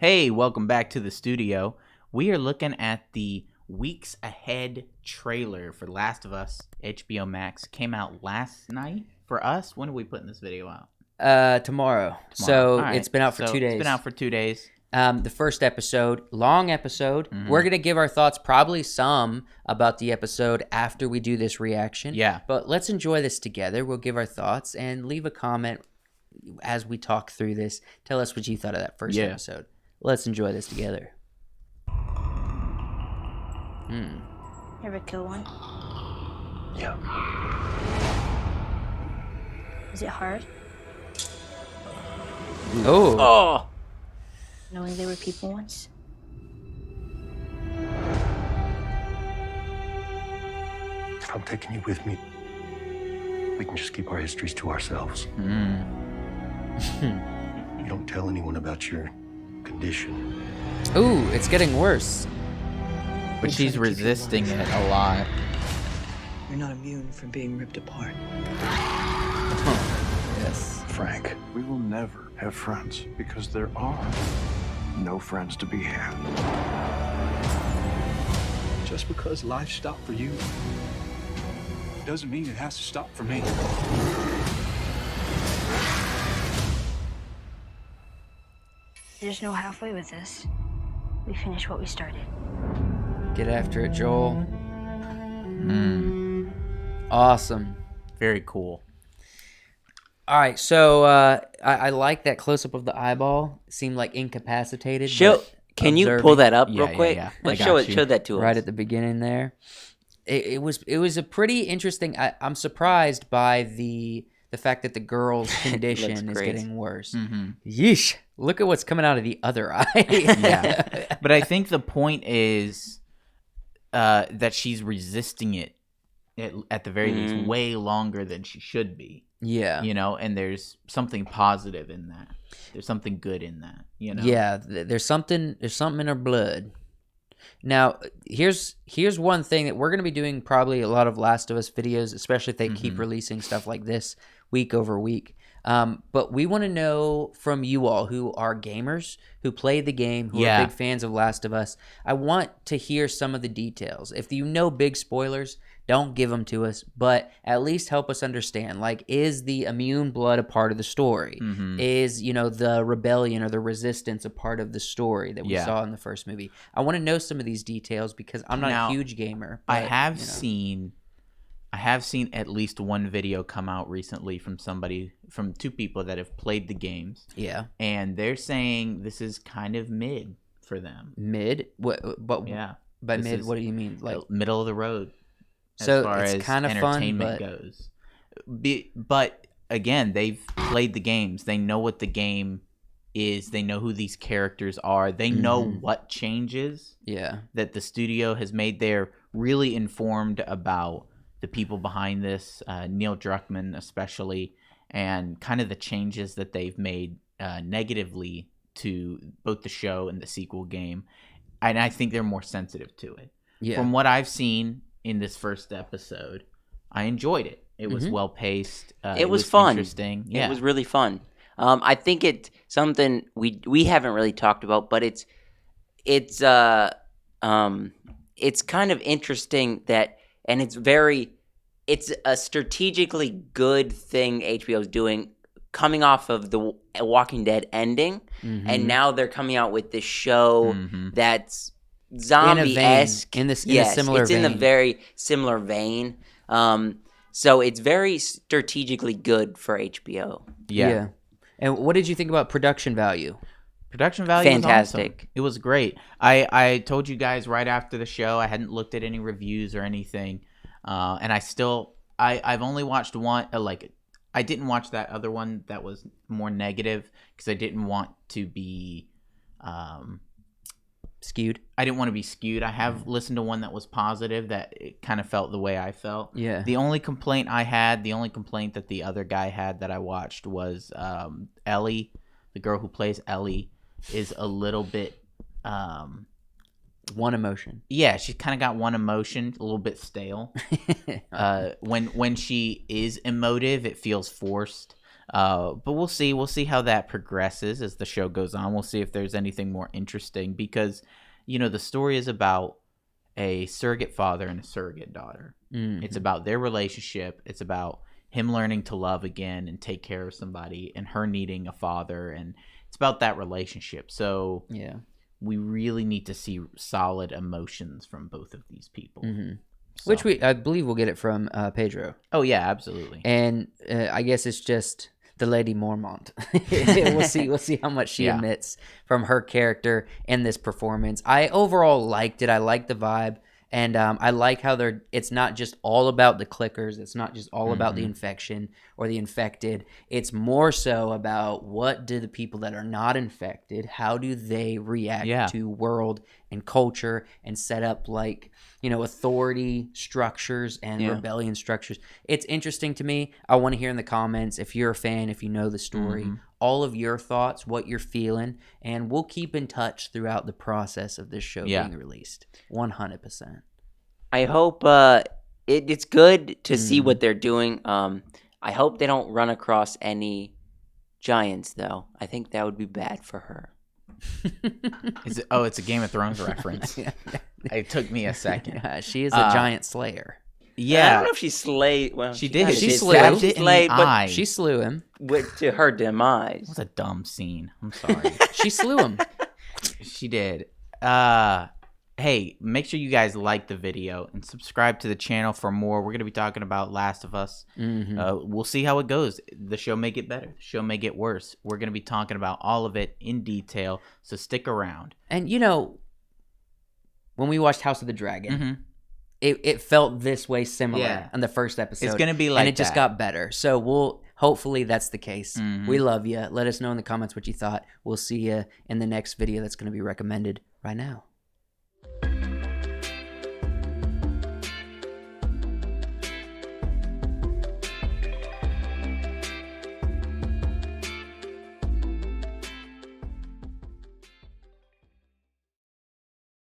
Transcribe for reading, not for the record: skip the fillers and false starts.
Hey, welcome back to the studio. We are looking at the Weeks Ahead trailer for Last of Us. HBO Max came out last night for us. When are we putting this video out? Tomorrow. So All right. it's been out for 2 days. It's been out for 2 days. The first episode, long episode. Mhm. We're going to give our thoughts, probably some, about the episode after we do this reaction. Yeah. But let's enjoy this together. We'll give our thoughts and leave a comment as we talk through this. Tell us what you thought of that first episode. Let's enjoy this together. Ever kill one? Yeah. Is it hard? Oh. Knowing they were people once? If I'm taking you with me, we can just keep our histories to ourselves. You don't tell anyone about your condition. Ooh, it's getting worse. But she's resisting it a lot. You're not immune from being ripped apart. Yes. Frank, we will never have friends because there are no friends to be had. Just because life stopped for you doesn't mean it has to stop for me. There's no halfway with this. We finished what we started. Get after it, Joel. Awesome. Very cool. All right, so I like that close-up of the eyeball. It seemed like incapacitated. Can you observing. pull that up Yeah, real quick? yeah. Let's I show got you. Show that to us. Right at the beginning there. It was a pretty interesting. I'm surprised by the fact that the girl's condition is great. getting worse. Mm-hmm. Yeesh! Look at what's coming out of the other eye. Yeah. But I think the point is that she's resisting it at the very least way longer than she should be. Yeah. You know, and there's something positive in that. There's something good in that, you know? Yeah, there's something in her blood. Now, here's one thing that we're going to be doing probably a lot of Last of Us videos, especially if they keep releasing stuff like this week over week. But we want to know from you all who are gamers, who played the game, who are big fans of Last of Us. I want to hear some of the details. If you know big spoilers, don't give them to us, but at least help us understand. Like, is the immune blood a part of the story? Is, the rebellion or the resistance a part of the story that we saw in the first movie? I want to know some of these details because I'm not a huge gamer. But, I have seen at least one video come out recently from two people that have played the games. Yeah. And they're saying this is kind of mid for them. Mid? What? Yeah. By This mid, is what do you mean? Like middle of the road. So as far it's as kind of fun, entertainment goes. But again, they've played the games. They know what the game is. They know who these characters are. They know what changes that the studio has made. They're really informed about the people behind this, Neil Druckmann especially, and kind of the changes that they've made negatively to both the show and the sequel game. And I think they're more sensitive to it. Yeah. From what I've seen in this first episode, I enjoyed it. It was well paced. It was fun. Interesting. Yeah. It was really fun. I think it's something we haven't really talked about, but it's kind of interesting that, and it's a strategically good thing HBO is doing, coming off of the Walking Dead ending, and now they're coming out with this show that's zombie-esque. In a similar it's vein. in a very similar vein. So it's very strategically good for HBO. Yeah. And what did you think about production value? Production value Fantastic. was awesome. It was great. I told you guys right after the show I hadn't looked at any reviews or anything, and I've only watched one. I didn't watch that other one that was more negative because I didn't want to be Skewed. I didn't want to be skewed. I have listened to one that was positive that it kind of felt the way I felt. Yeah. The only complaint that the other guy had that I watched was Ellie, the girl who plays Ellie, is a little bit One emotion. Yeah, she's kind of got one emotion, a little bit stale. When she is emotive, it feels forced. But we'll see. We'll see how that progresses as the show goes on. We'll see if there's anything more interesting because, the story is about a surrogate father and a surrogate daughter. Mm-hmm. It's about their relationship. It's about him learning to love again and take care of somebody and her needing a father. And it's about that relationship. So we really need to see solid emotions from both of these people. Mm-hmm. So. Which I believe we'll get it from Pedro. Oh, yeah, absolutely. And I guess it's just the Lady Mormont. We'll see how much she emits from her character in this performance. I overall liked it. I liked the vibe. And I like how it's not just all about the clickers. It's not just all about the infection or the infected. It's more so about what do the people that are not infected, how do they react to world and culture and set up authority structures and rebellion structures. It's interesting to me. I want to hear in the comments if you're a fan, if you know the story, all of your thoughts, what you're feeling, and we'll keep in touch throughout the process of this show being released. 100%. I hope it's good to see what they're doing. I hope they don't run across any giants, though. I think that would be bad for her. It's a Game of Thrones reference. It took me a second. Yeah, she is a giant slayer. Yeah, I don't know if she slayed. Well, she did. She slew him. She slew him to her demise. It was a dumb scene. I'm sorry. She slew him. She did. Hey, make sure you guys like the video and subscribe to the channel for more. We're going to be talking about Last of Us. We'll see how it goes. The show may get better. The show may get worse. We're going to be talking about all of it in detail, so stick around. And, when we watched House of the Dragon, it felt this way similar on the first episode. It's going to be like and it just got better. So hopefully that's the case. We love you. Let us know in the comments what you thought. We'll see you in the next video that's going to be recommended right now.